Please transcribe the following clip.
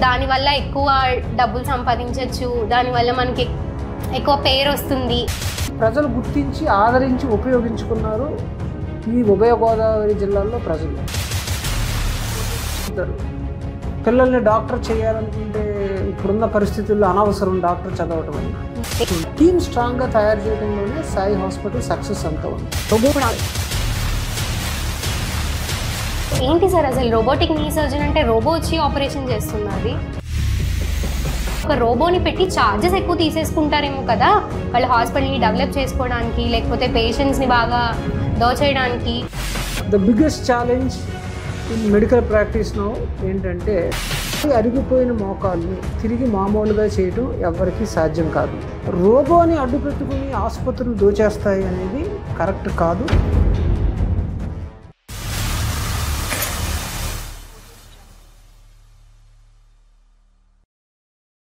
దానివల్ల ఎక్కువ డబ్బులు సంపాదించవచ్చు, దానివల్ల మనకి ఎక్కువ పేరు వస్తుంది. ప్రజలు గుర్తించి ఆదరించి ఉపయోగించుకున్నారు ఈ ఉభయ గోదావరి జిల్లాల్లో ప్రజలు. పిల్లల్ని డాక్టర్ చేయాలనుకుంటే ఇప్పుడున్న పరిస్థితుల్లో అనవసరం డాక్టర్ చదవటం అని. టీమ్ స్ట్రాంగ్గా తయారు చేయడంలోనే సాయి హాస్పిటల్ సక్సెస్ అంతా ఉంది. ఏంటి సార్ అసలు రోబోటిక్ నీ సర్జన్ అంటే రోబో వచ్చి ఆపరేషన్ చేస్తున్నది? ఒక రోబోని పెట్టి ఛార్జెస్ ఎక్కువ తీసేసుకుంటారేమో కదా వాళ్ళు హాస్పిటల్ని డెవలప్ చేసుకోవడానికి, లేకపోతే పేషెంట్స్ని బాగా దోచేయడానికి. The biggest challenge in medical practice now ఏంటంటే అరిగిపోయిన మోకాళ్ళు తిరిగి మామూలుగా చేయడం ఎవరికీ సాధ్యం కాదు. రోబోని అడ్డు పెట్టుకుని ఆసుపత్రులు దోచేస్తాయి అనేది కరెక్ట్ కాదు.